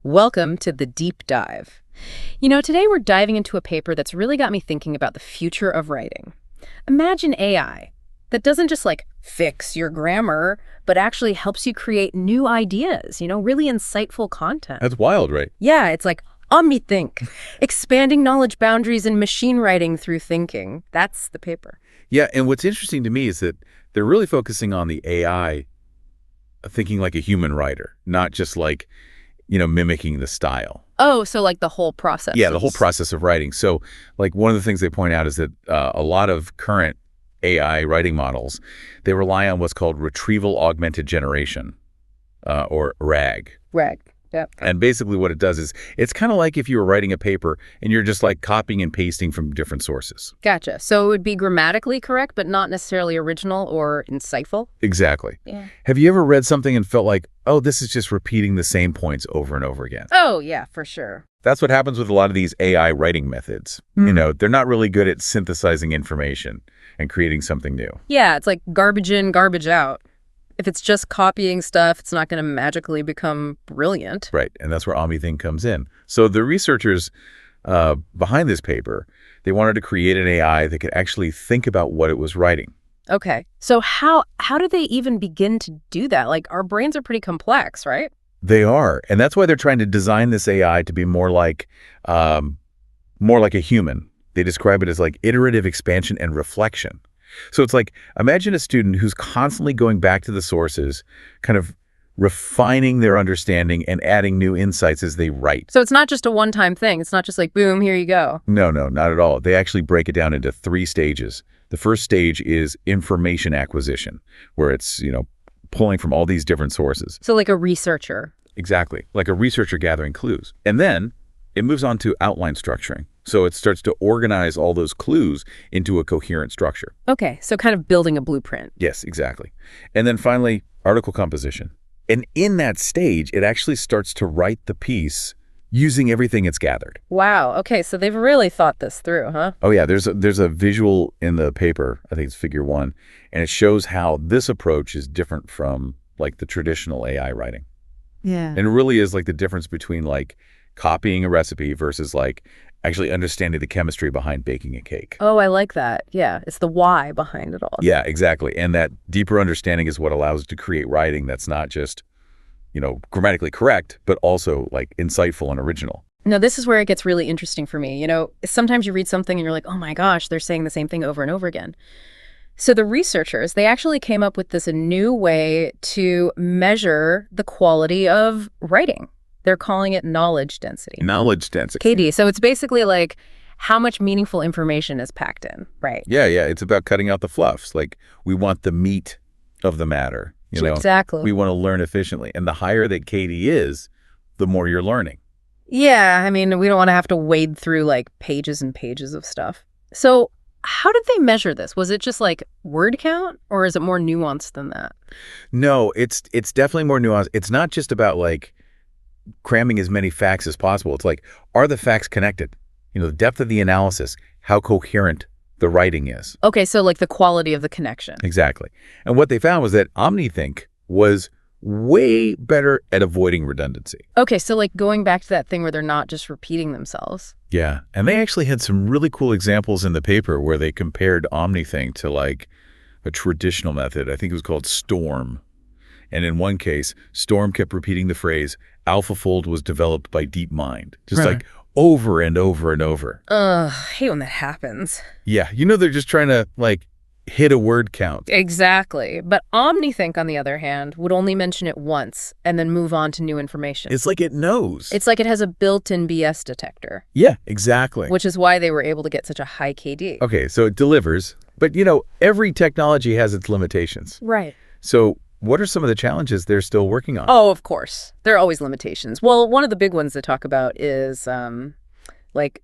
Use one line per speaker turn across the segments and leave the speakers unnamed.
Welcome to the deep dive. Today we're diving into a paper that's really got me thinking about the future of writing. Imagine AI that doesn't just fix your grammar, but actually helps you create new ideas, really insightful content.
That's wild, right?
Yeah, it's like OmniThink, expanding knowledge boundaries in machine writing through thinking. That's the paper.
Yeah, and what's interesting to me is that they're really focusing on the AI thinking like a human writer, not just mimicking the style.
Oh, so the whole process.
Yeah, the whole process of writing. So one of the things they point out is that a lot of current AI writing models, they rely on what's called retrieval augmented generation, or RAG.
RAG, yep.
And basically what it does is it's kind of like if you were writing a paper and you're just copying and pasting from different sources.
Gotcha. So it would be grammatically correct, but not necessarily original or insightful?
Exactly.
Yeah.
Have you ever read something and felt like, oh, this is just repeating the same points over and over again?
Oh, yeah, for sure.
That's what happens with a lot of these AI writing methods. They're not really good at synthesizing information and creating something new.
Yeah, it's like garbage in, garbage out. If it's just copying stuff, it's not going to magically become brilliant.
Right, and that's where OmniThink comes in. So the researchers behind this paper, they wanted to create an AI that could actually think about what it was writing.
Okay, so how do they even begin to do that? Our brains are pretty complex, right?
They are, and that's why they're trying to design this AI to be more like a human. They describe it as iterative expansion and reflection. So it's imagine a student who's constantly going back to the sources, kind of refining their understanding and adding new insights as they write.
So it's not just a one-time thing. It's not just boom, here you go.
No, not at all. They actually break it down into 3 stages. The first stage is information acquisition, where it's, pulling from all these different sources.
So like a researcher.
Exactly, like a researcher gathering clues. And then it moves on to outline structuring. So it starts to organize all those clues into a coherent structure.
Okay, so kind of building a blueprint.
Yes, exactly. And then finally, article composition. And in that stage, it actually starts to write the piece using everything it's gathered.
Wow, okay, so they've really thought this through, huh?
Oh yeah, there's a visual in the paper, I think it's figure 1, and it shows how this approach is different from the traditional AI writing.
Yeah.
And it really is the difference between copying a recipe versus actually understanding the chemistry behind baking a cake.
Oh, I like that. Yeah, it's the why behind it all.
Yeah, exactly. And that deeper understanding is what allows it to create writing that's not just, grammatically correct, but also insightful and original.
Now, this is where it gets really interesting for me. Sometimes you read something and you're like, oh my gosh, they're saying the same thing over and over again. So the researchers, they actually came up with a new way to measure the quality of writing. They're calling it knowledge density.
Knowledge density.
KD. So it's basically how much meaningful information is packed in, right?
Yeah. It's about cutting out the fluffs. We want the meat of the matter.
Exactly.
We want to learn efficiently. And the higher that KD is, the more you're learning.
Yeah. I mean, we don't want to have to wade through pages and pages of stuff. So how did they measure this? Was it just word count, or is it more nuanced than that?
No, it's definitely more nuanced. It's not just about cramming as many facts as possible. It's are the facts connected? The depth of the analysis, how coherent the writing is.
Okay, so the quality of the connection.
Exactly. And what they found was that OmniThink was way better at avoiding redundancy.
Okay, so going back to that thing where they're not just repeating themselves.
Yeah, and they actually had some really cool examples in the paper where they compared OmniThink to a traditional method. I think it was called STORM. And in one case, STORM kept repeating the phrase, AlphaFold was developed by DeepMind. Just
right.
Over and over and over.
I hate when that happens.
Yeah, they're just trying to hit a word count.
Exactly. But OmniThink, on the other hand, would only mention it once and then move on to new information.
It's it knows.
It's it has a built-in BS detector.
Yeah, exactly.
Which is why they were able to get such a high KD.
Okay, so it delivers. But, every technology has its limitations.
Right.
So what are some of the challenges they're still working on?
Oh, of course. There are always limitations. Well, one of the big ones they talk about is the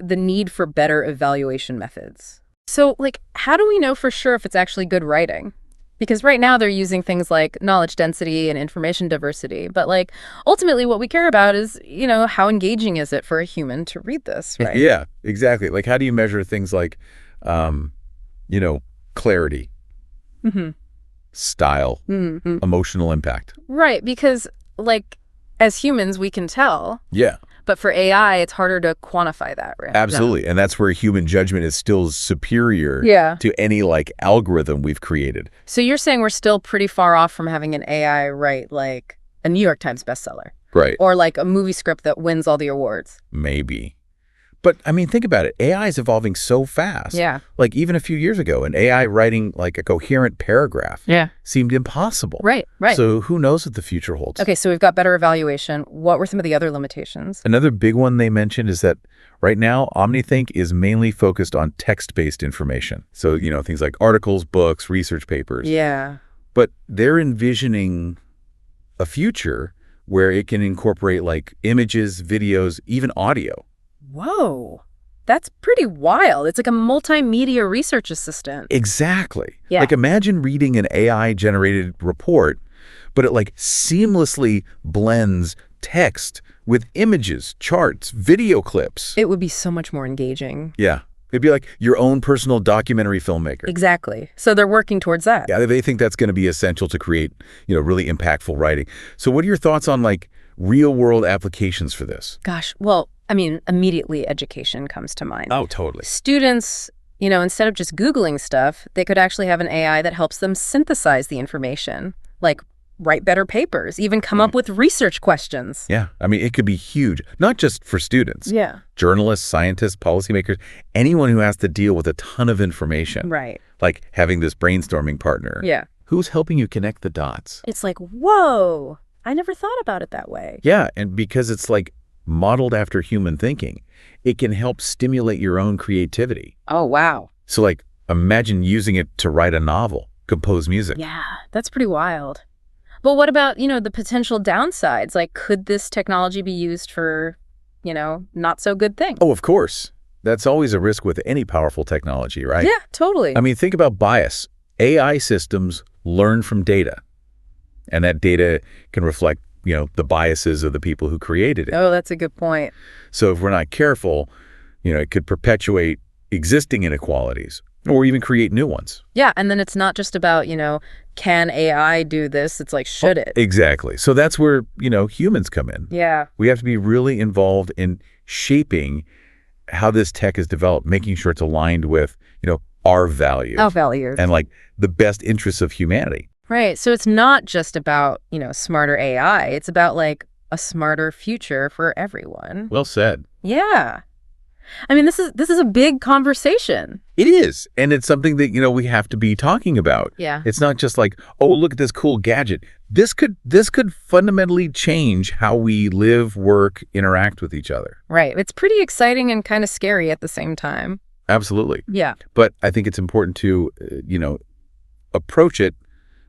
need for better evaluation methods. So how do we know for sure if it's actually good writing? Because right now they're using things like knowledge density and information diversity. But ultimately what we care about is, how engaging is it for a human to read this, right?
Yeah, exactly. How do you measure things clarity? Mm-hmm. Style, emotional impact.
Right, because as humans, we can tell.
Yeah.
But for AI, it's harder to quantify that, right?
Absolutely. And that's where human judgment is still superior to any like algorithm we've created.
So you're saying we're still pretty far off from having an AI write like a New York Times bestseller.
Right.
Or like a movie script that wins all the awards.
Maybe. But, I mean, think about it. AI is evolving so fast.
Yeah.
Like, even a few years ago, an AI writing, like, a coherent paragraph seemed impossible.
Right.
So who knows what the future holds?
Okay, so we've got better evaluation. What were some of the other limitations?
Another big one they mentioned is that right now, OmniThink is mainly focused on text-based information. So, you know, things like articles, books, research papers.
Yeah.
But they're envisioning a future where it can incorporate, like, images, videos, even audio.
Whoa, that's pretty wild. It's like a multimedia research assistant.
Exactly.
Yeah.
Like imagine reading an AI-generated report, but it like seamlessly blends text with images, charts, video clips.
It would be so much more engaging.
Yeah. It'd be like your own personal documentary filmmaker.
Exactly. So they're working towards that.
Yeah, they think that's going to be essential to create, you know, really impactful writing. So what are your thoughts on like real-world applications for this?
Gosh, well, I mean, immediately education comes to mind.
Oh, totally.
Students, you know, instead of just Googling stuff, they could actually have an AI that helps them synthesize the information, like write better papers, even come up with research questions.
Yeah, I mean, it could be huge, not just for students.
Yeah.
Journalists, scientists, policymakers, anyone who has to deal with a ton of information.
Right.
Like having this brainstorming partner.
Yeah.
Who's helping you connect the dots?
It's like, whoa, I never thought about it that way.
Yeah, and because it's like modeled after human thinking, it can help stimulate your own creativity.
Oh, wow.
So like imagine using it to write a novel, compose music.
Yeah, that's pretty wild. But what about, you know, the potential downsides? Like, could this technology be used for, you know, not so good things?
Oh, of course. That's always a risk with any powerful technology, right?
Yeah, totally.
I mean, think about bias. AI systems learn from data, and that data can reflect, you know, the biases of the people who created it.
Oh, that's a good point.
So if we're not careful, you know, it could perpetuate existing inequalities or even create new ones.
Yeah, and then it's not just about, you know, can AI do this? It's like, should it?
Exactly. So that's where, you know, humans come in.
Yeah.
We have to be really involved in shaping how this tech is developed, making sure it's aligned with, you know, our values.
Our values.
And like the best interests of humanity.
Right. So it's not just about, you know, smarter AI. It's about like a smarter future for everyone.
Well said.
Yeah. I mean, this is a big conversation.
It is. And it's something that, you know, we have to be talking about.
Yeah.
It's not just like, oh, look at this cool gadget. This could fundamentally change how we live, work, interact with each other.
Right. It's pretty exciting and kind of scary at the same time.
Absolutely.
Yeah.
But I think it's important to, you know, approach it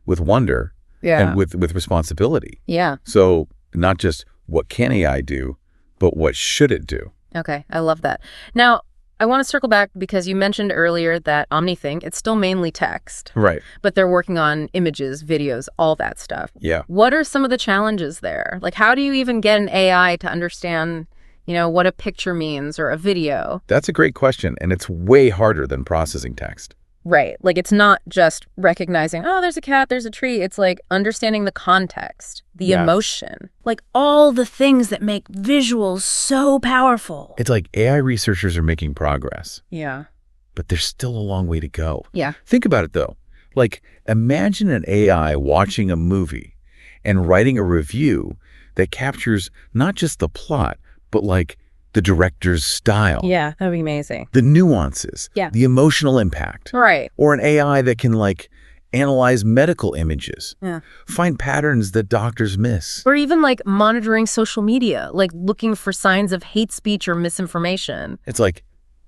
with wonder and with responsibility.
Yeah.
So not just what can AI do, but what should it do?
Okay, I love that. Now, I want to circle back because you mentioned earlier that OmniThink, it's still mainly text.
Right.
But they're working on images, videos, all that stuff.
Yeah.
What are some of the challenges there? Like, how do you even get an AI to understand, you know, what a picture means or a video?
That's a great question, and it's way harder than processing text.
Right. Like, it's not just recognizing, oh, there's a cat, there's a tree. It's like understanding the context, the emotion, like all the things that make visuals so powerful.
It's like AI researchers are making progress.
Yeah.
But there's still a long way to go.
Yeah.
Think about it, though. Like, imagine an AI watching a movie and writing a review that captures not just the plot, but like the director's style.
Yeah, that'd be amazing.
The nuances.
Yeah.
The emotional impact.
Right.
Or an AI that can like analyze medical images.
Yeah.
Find patterns that doctors miss.
Or even like monitoring social media, like looking for signs of hate speech or misinformation.
It's like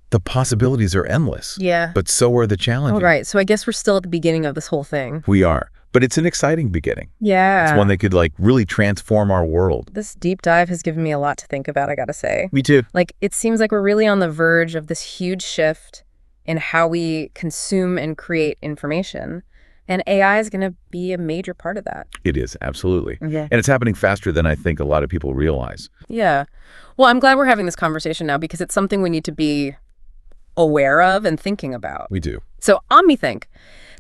the possibilities are endless.
Yeah.
But so are the challenges.
All right. So I guess we're still at the beginning of this whole thing.
We are. But it's an exciting beginning.
Yeah.
It's one that could like really transform our world.
This deep dive has given me a lot to think about, I gotta say.
Me too.
Like, it seems like we're really on the verge of this huge shift in how we consume and create information. And AI is going to be a major part of that.
It is, absolutely.
Yeah.
And it's happening faster than I think a lot of people realize.
Yeah. Well, I'm glad we're having this conversation now because it's something we need to be aware of and thinking about.
We do.
So OmniThink,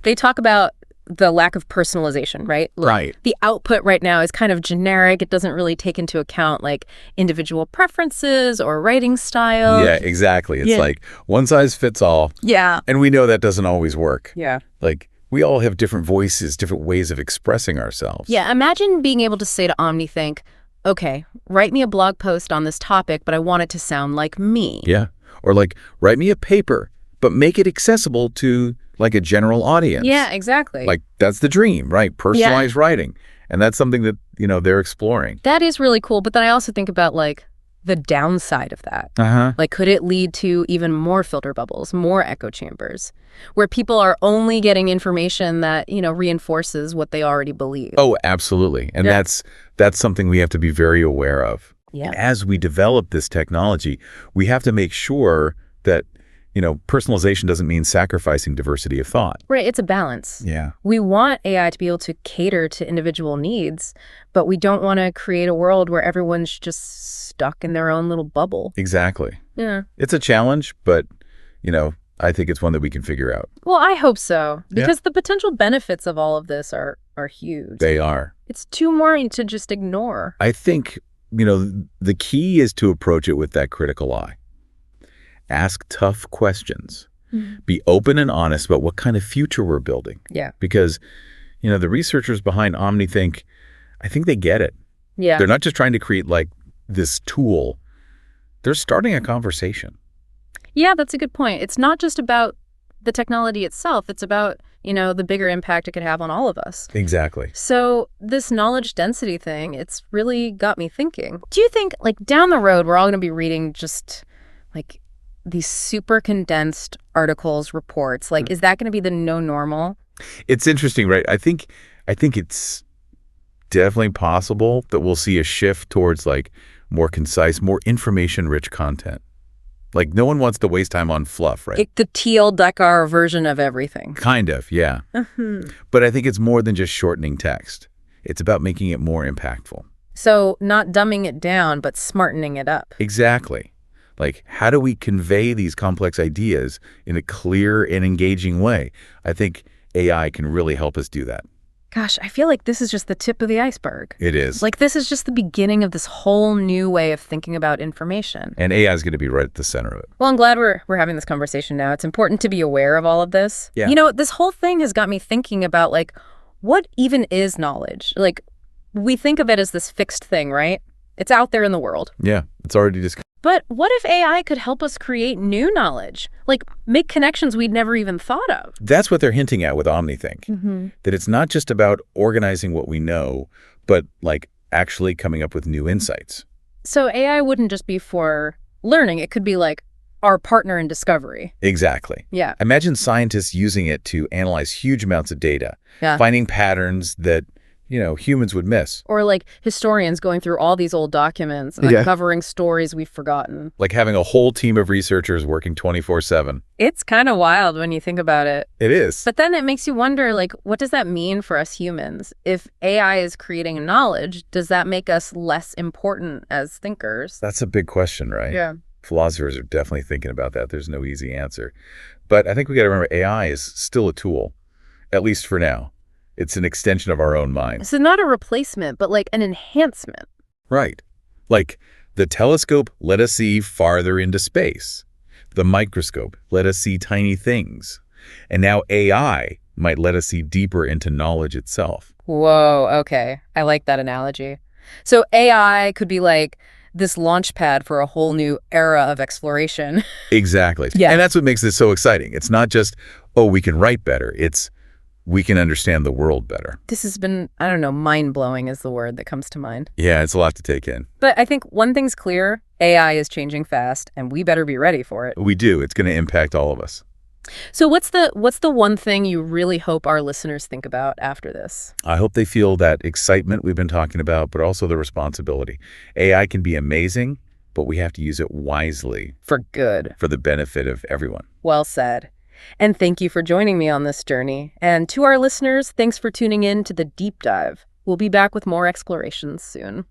they talk about the lack of personalization, right?
Right.
The output right now is kind of generic. It doesn't really take into account like individual preferences or writing style.
Yeah, exactly. It's
Yeah.
like one size fits all.
Yeah.
And we know that doesn't always work.
Yeah.
Like, we all have different voices, different ways of expressing ourselves.
Yeah, imagine being able to say to OmniThink, okay, write me a blog post on this topic, but I want it to sound like me.
Yeah. Or like, write me a paper, but make it accessible to like a general audience.
Yeah, exactly.
Like, that's the dream, right? Personalized writing. And that's something that, they're exploring.
That is really cool, but then I also think about like the downside of that.
Uh-huh.
Like, could it lead to even more filter bubbles, more echo chambers, where people are only getting information that, reinforces what they already believe?
Oh, absolutely. And
Yeah.
that's something we have to be very aware of.
Yeah.
And as we develop this technology, we have to make sure that, personalization doesn't mean sacrificing diversity of thought.
Right, it's a balance.
Yeah.
We want AI to be able to cater to individual needs, but we don't want to create a world where everyone's just stuck in their own little bubble.
Exactly.
Yeah.
It's a challenge, but, I think it's one that we can figure out.
Well, I hope so, because the potential benefits of all of this are huge.
They are.
It's too more to just ignore.
I think, the key is to approach it with that critical eye. Ask tough questions. Be open and honest about what kind of future we're building.
Yeah.
Because, the researchers behind OmniThink, I think they get it.
Yeah.
They're not just trying to create like this tool. They're starting a conversation.
Yeah, that's a good point. It's not just about the technology itself. It's about, the bigger impact it could have on all of us.
Exactly.
So this knowledge density thing, it's really got me thinking. Do you think, like, down the road, we're all going to be reading just, like, these super condensed articles, reports? Like, is that going to be the no normal?
It's interesting, right? I think it's definitely possible that we'll see a shift towards like more concise, more information-rich content. Like, no one wants to waste time on fluff, right?
The Teal Decker version of everything.
Kind of, yeah. But I think it's more than just shortening text. It's about making it more impactful.
So not dumbing it down, but smartening it up.
Exactly. Like, how do we convey these complex ideas in a clear and engaging way? I think AI can really help us do that.
Gosh, I feel like this is just the tip of the iceberg.
It is.
Like, this is just the beginning of this whole new way of thinking about information.
And AI is going to be right at the center of it.
Well, I'm glad we're having this conversation now. It's important to be aware of all of this.
Yeah.
This whole thing has got me thinking about, like, what even is knowledge? Like, we think of it as this fixed thing, right? It's out there in the world.
Yeah, it's already discussed.
But what if AI could help us create new knowledge? Like, make connections we'd never even thought of?
That's what they're hinting at with OmniThink. That it's not just about organizing what we know, but like actually coming up with new insights.
So AI wouldn't just be for learning. It could be like our partner in discovery.
Exactly.
Yeah.
Imagine scientists using it to analyze huge amounts of data,
Yeah.
finding patterns that, humans would miss.
Or like historians going through all these old documents and uncovering stories we've forgotten.
Like having a whole team of researchers working 24/7.
It's kind of wild when you think about it.
It is.
But then it makes you wonder, like, what does that mean for us humans? If AI is creating knowledge, does that make us less important as thinkers?
That's a big question, right?
Yeah.
Philosophers are definitely thinking about that. There's no easy answer. But I think we got to remember AI is still a tool, at least for now. It's an extension of our own minds.
So not a replacement, but like an enhancement.
Right. Like the telescope let us see farther into space. The microscope let us see tiny things. And now AI might let us see deeper into knowledge itself.
Whoa, okay. I like that analogy. So AI could be like this launch pad for a whole new era of exploration.
Exactly.
Yeah.
And that's what makes this so exciting. It's not just, oh, we can write better. It's we can understand the world better.
This has been, I don't know, mind-blowing is the word that comes to mind.
Yeah, it's a lot to take in.
But I think one thing's clear, AI is changing fast, and we better be ready for it.
We do. It's going to impact all of us.
So what's the one thing you really hope our listeners think about after this?
I hope they feel that excitement we've been talking about, but also the responsibility. AI can be amazing, but we have to use it wisely.
For good.
For the benefit of everyone.
Well said. And thank you for joining me on this journey. And to our listeners, thanks for tuning in to The Deep Dive. We'll be back with more explorations soon.